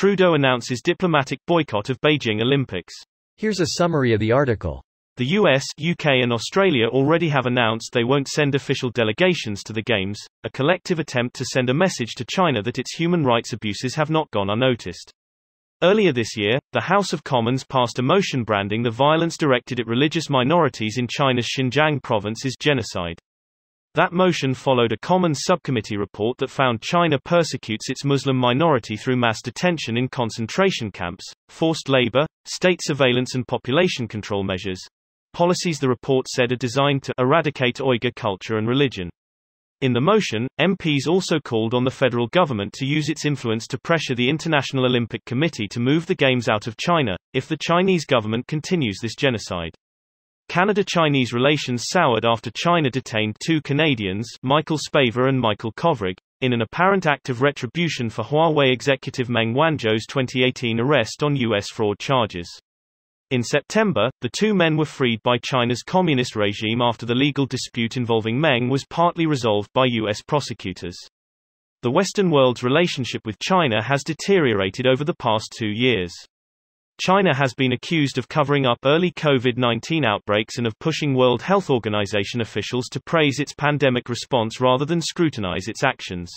Trudeau announces diplomatic boycott of Beijing Olympics. Here's a summary of the article. The US, UK and Australia already have announced they won't send official delegations to the Games, a collective attempt to send a message to China that its human rights abuses have not gone unnoticed. Earlier this year, the House of Commons passed a motion branding the violence directed at religious minorities in China's Xinjiang province as genocide. That motion followed a Commons subcommittee report that found China persecutes its Muslim minority through mass detention in concentration camps, forced labor, state surveillance and population control measures. Policies the report said are designed to eradicate Uyghur culture and religion. In the motion, MPs also called on the federal government to use its influence to pressure the International Olympic Committee to move the Games out of China, if the Chinese government continues this genocide. Canada-Chinese relations soured after China detained two Canadians, Michael Spavor and Michael Kovrig, in an apparent act of retribution for Huawei executive Meng Wanzhou's 2018 arrest on U.S. fraud charges. In September, the two men were freed by China's communist regime after the legal dispute involving Meng was partly resolved by U.S. prosecutors. The Western world's relationship with China has deteriorated over the past 2 years. China has been accused of covering up early COVID-19 outbreaks and of pushing World Health Organization officials to praise its pandemic response rather than scrutinize its actions.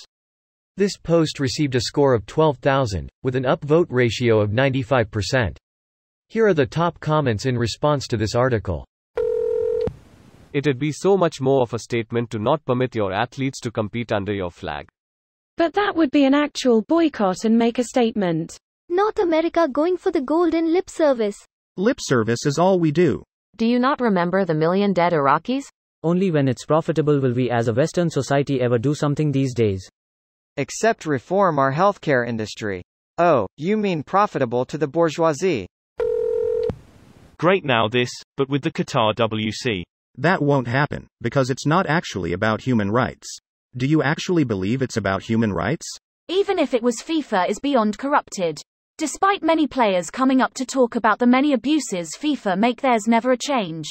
This post received a score of 12,000, with an upvote ratio of 95%. Here are the top comments in response to this article. It'd be so much more of a statement to not permit your athletes to compete under your flag. But that would be an actual boycott and make a statement. North America going for the golden lip service. Lip service is all we do. Do you not remember the million dead Iraqis? Only when it's profitable will we as a Western society ever do something these days. Except reform our healthcare industry. Oh, you mean profitable to the bourgeoisie? Great now this, but with the Qatar WC. That won't happen, because it's not actually about human rights. Do you actually believe it's about human rights? Even if it was, FIFA is beyond corrupted. Despite many players coming up to talk about the many abuses FIFA make, there's never a change.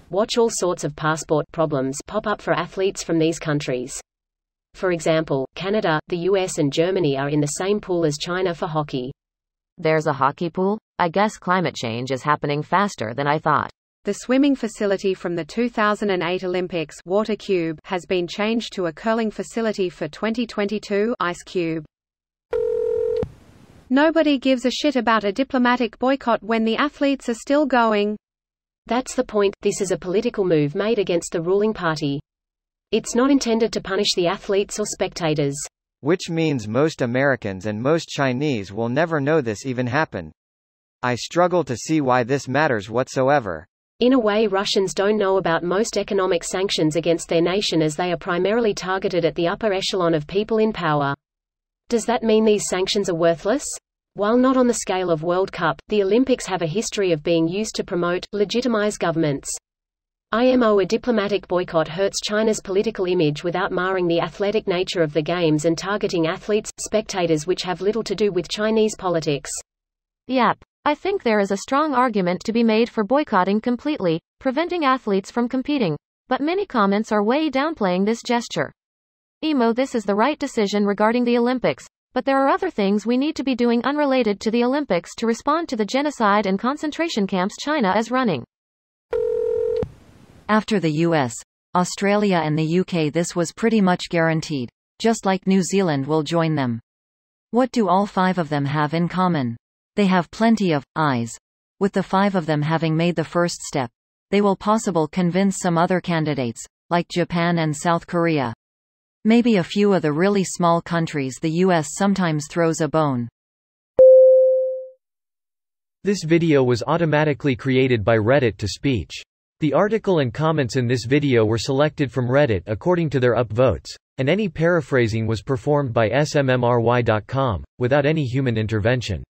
Watch all sorts of passport problems pop up for athletes from these countries. For example, Canada, the US and Germany are in the same pool as China for hockey. There's a hockey pool? I guess climate change is happening faster than I thought. The swimming facility from the 2008 Olympics, Water Cube, has been changed to a curling facility for 2022, Ice Cube. Nobody gives a shit about a diplomatic boycott when the athletes are still going. That's the point. This is a political move made against the ruling party. It's not intended to punish the athletes or spectators. Which means most Americans and most Chinese will never know this even happened. I struggle to see why this matters whatsoever. In a way, Russians don't know about most economic sanctions against their nation as they are primarily targeted at the upper echelon of people in power. Does that mean these sanctions are worthless? While not on the scale of World Cup, the Olympics have a history of being used to promote, legitimize governments. IMO a diplomatic boycott hurts China's political image without marring the athletic nature of the Games and targeting athletes, spectators, which have little to do with Chinese politics. Yep. I think there is a strong argument to be made for boycotting completely, preventing athletes from competing. But many comments are way downplaying this gesture. This is the right decision regarding the Olympics, but there are other things we need to be doing unrelated to the Olympics to respond to the genocide and concentration camps China is running. After the US, Australia and the UK, this was pretty much guaranteed, just like New Zealand will join them. What do all 5 of them have in common? They have plenty of eyes. With the 5 of them having made the first step, they will possibly convince some other candidates, like Japan and South Korea. Maybe a few of the really small countries the US sometimes throws a bone. This video was automatically created by Reddit to speech. The article and comments in this video were selected from Reddit according to their upvotes, and any paraphrasing was performed by smmry.com, without any human intervention.